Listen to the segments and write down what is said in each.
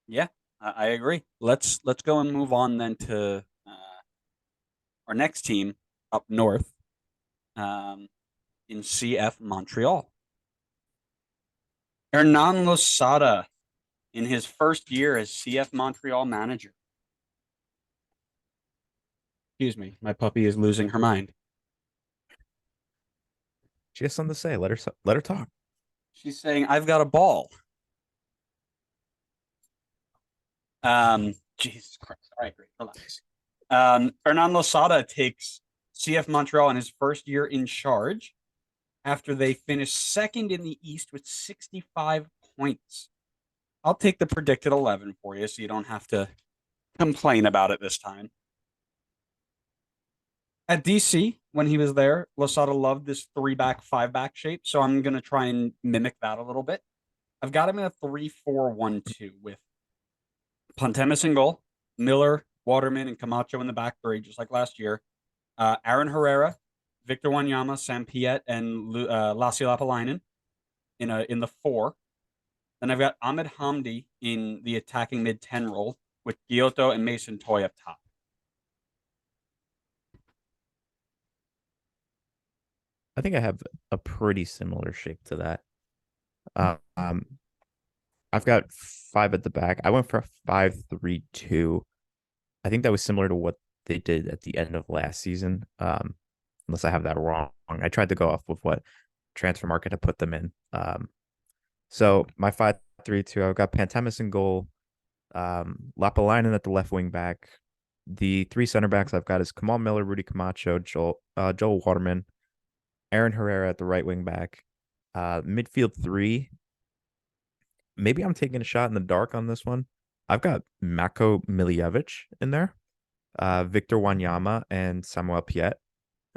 Yeah, I agree. Let's go and move on then to our next team up north, um, in CF Montreal. Hernan Losada in his first year as CF Montreal manager. Excuse me, my puppy is losing her mind. She has something to say. Let her talk. She's saying, "I've got a ball." Jesus Christ. All right, great. Relax. Hernan Losada takes CF Montreal in his first year in charge after they finished second in the East with 65 points. I'll take the predicted 11 for you so you don't have to complain about it this time. At DC, when he was there, Losada loved this three back, five back shape. So I'm going to try and mimic that a little bit. I've got him in a 3-4-1-2 with Pontemis in goal, Miller, Waterman, and Camacho in the back three, just like last year. Aaron Herrera, Victor Wanyama, Sam Piet, and Lassi Lapalainen in the four. Then I've got Ahmed Hamdi in the attacking mid 10 role with Giotto and Mason Toy up top. I think I have a pretty similar shape to that. Uh, um, I've got five at the back. I went for a 5-3-2. I think that was similar to what they did at the end of last season. Unless I have that wrong. I tried to go off with what transfer market had put them in. So my 5-3-2, I've got Pantemis in goal, Lapalainen at the left wing back. The three center backs I've got is Kamal Miller, Rudy Camacho, Joel Waterman, Aaron Herrera at the right wing back. Midfield three. Maybe I'm taking a shot in the dark on this one. I've got Mako Miljevic in there, Victor Wanyama, and Samuel Piet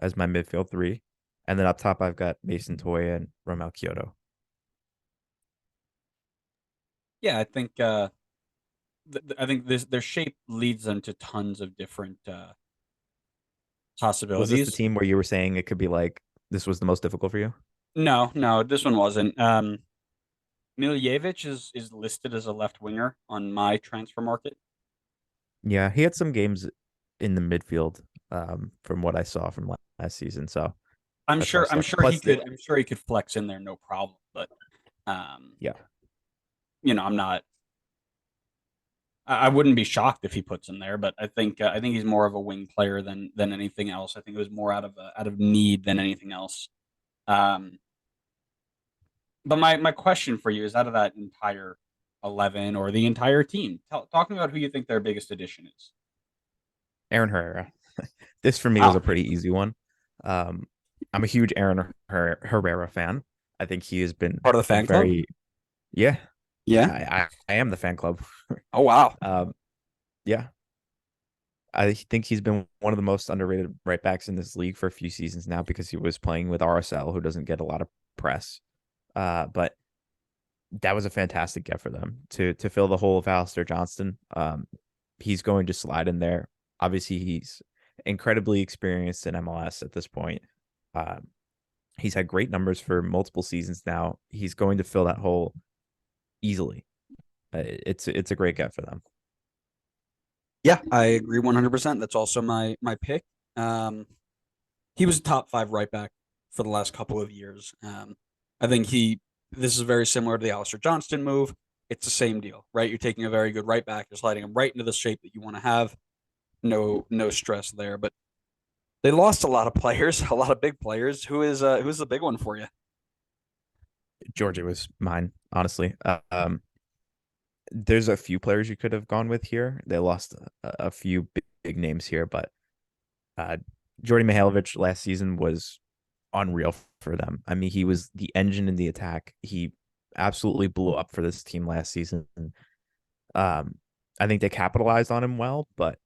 as my midfield three. And then up top, I've got Mason Toye and Romel Kyoto. Yeah, I think this their shape leads them to tons of different Was this the possibilities. team where you were saying it could be like this was the most difficult for you? No, no, this one wasn't. Miljevic is listed as a left winger on my transfer market. Yeah, he had some games in the midfield from what I saw from last season. So that's why I I'm stuck. sure he Plus, could I'm sure he could flex in there no problem. But um, yeah, I'm not. I wouldn't be shocked if he puts in there, but I think he's more of a wing player than anything else. I think it was more out of need than anything else. Um, but my question for you is, out of that entire 11 or the entire team, talking about who you think their biggest addition is. Aaron Herrera. This for me was a Wow, pretty easy one. Um, I'm a huge Herrera fan. I think he has been part of the a fan club. very yeah. Yeah. I am the fan club. Oh wow. um, yeah, I think he's been one of the most underrated right backs in this league for a few seasons now because he was playing with RSL, who doesn't get a lot of press. But that was a fantastic get for them to fill the hole of Alistair Johnston. He's going to slide in there. Obviously, he's incredibly experienced in MLS at this point. Um, he's had great numbers for multiple seasons now. He's going to fill that hole easily. It's a great get for them. Yeah, I agree 100%. That's also my pick. Um, he was a top five right back for the last couple of years. I think this is very similar to the Alistair Johnston move. It's the same deal, right? You're taking a very good right back, you're sliding him right into the shape that you want to have. No stress there. But they lost a lot of players, a lot of big players. Who's the big one for you? Georgia was mine, honestly. There's a few players you could have gone with here. They lost a few big names here, but uh, Jordy Mihailovic last season was unreal for them. I mean, he was the engine in the attack. He absolutely blew up for this team last season. Um, I think they capitalized on him well, but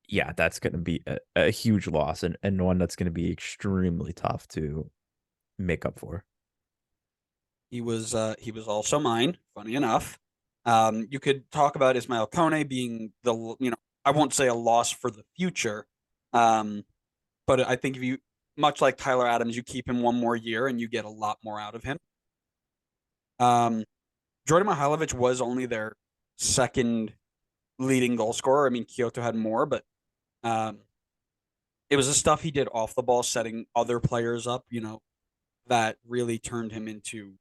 yeah, that's going to be a huge loss and one that's going to be extremely tough to make up for. He was also mine. Funny enough, you could talk about Ismail Kone being I won't say a loss for the future, um, but I think if you much like Tyler Adams, you keep him one more year and you get a lot more out of him. Um, Jordan Mihailovic was only their second leading goal scorer. I mean, Kyoto had more, but um, it was the stuff he did off the ball, setting other players up, that really turned him into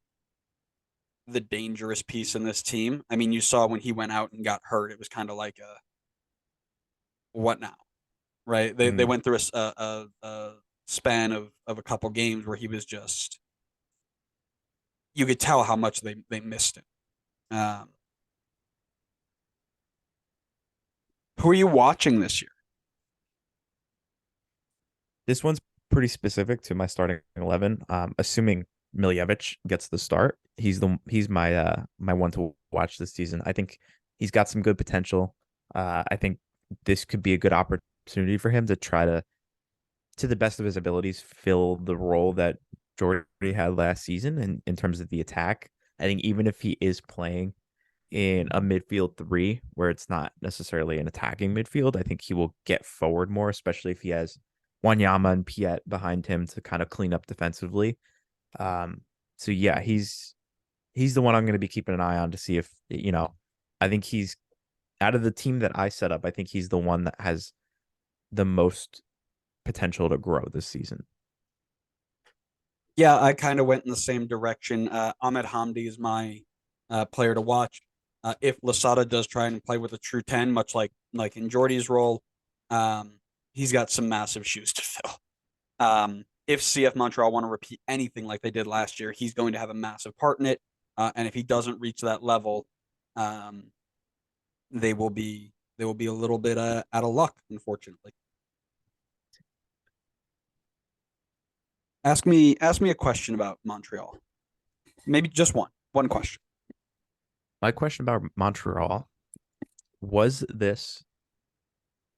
the dangerous piece in this team. I mean, you saw when he went out and got hurt, it was kind of like a what now, right? They Mm. went through a span of a couple games where he was just you could tell how much they missed him. Um, who are you watching this year? This one's pretty specific to my starting 11. Assuming Miljevic gets the start, he's my one to watch this season. I think he's got some good potential. I think this could be a good opportunity for him to try to the best of his abilities, fill the role that Jordy had last season in terms of the attack. I think even if he is playing in a midfield three where it's not necessarily an attacking midfield, I think he will get forward more, especially if he has Wanyama and Piet behind him to kind of clean up defensively. Um, so yeah, he's the one I'm going to be keeping an eye on to see if I think he's out of the team that I set up. I think he's the one that has the most potential to grow this season. Yeah, I kind of went in the same direction. Ahmed Hamdi is my player to watch. If Lasada does try and play with a true 10, much like in Jordy's role, um, he's got some massive shoes to fill. If CF Montreal want to repeat anything like they did last year, he's going to have a massive part in it. And if he doesn't reach that level, um, they will be a little bit out of luck, unfortunately. Ask me a question about Montreal. Maybe just one question. My question about Montreal, was this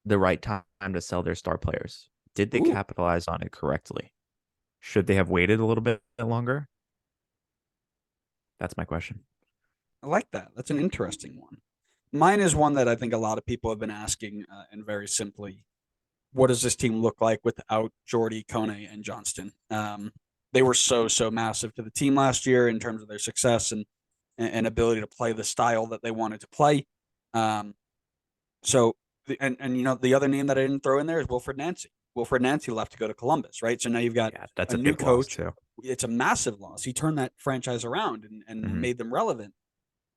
the right time to sell their star players? Did they Ooh, capitalize on it correctly? Should they have waited a little bit longer? That's my question. I like that. That's an interesting one. Mine is one that I think a lot of people have been asking, and very simply, what does this team look like without Jordy, Kone, and Johnston? They were so massive to the team last year in terms of their success and ability to play the style that they wanted to play. Um, so and the other name that I didn't throw in there is Wilfred Nancy. Wilfred Nancy left to go to Columbus, right? So now you've got Yeah, that's a a new big loss coach. too. It's a massive loss. He turned that franchise around and Hmm. made them relevant.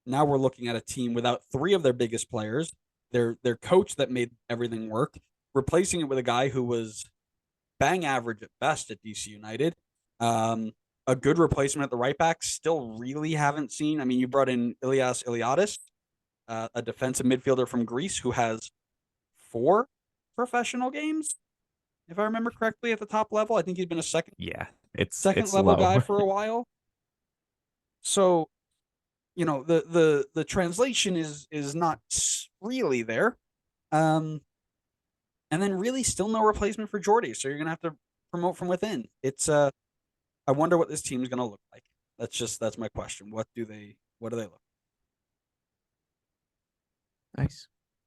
Now we're looking at a team without three of their biggest players, their coach that made everything work, replacing it with a guy who was bang average at best at DC United. Um, a good replacement at the right back. Still really haven't seen. I mean, you brought in Ilias Iliadis, a defensive midfielder from Greece who has four professional games, if I remember correctly, at the top level. I think he's been a second Yeah, second it's level guy low. for a while. So the translation is not really there. Um, and then really still no replacement for Jordy. So you're gonna have to promote from within. I wonder what this team is gonna look like. That's my question. What do they look? Nice.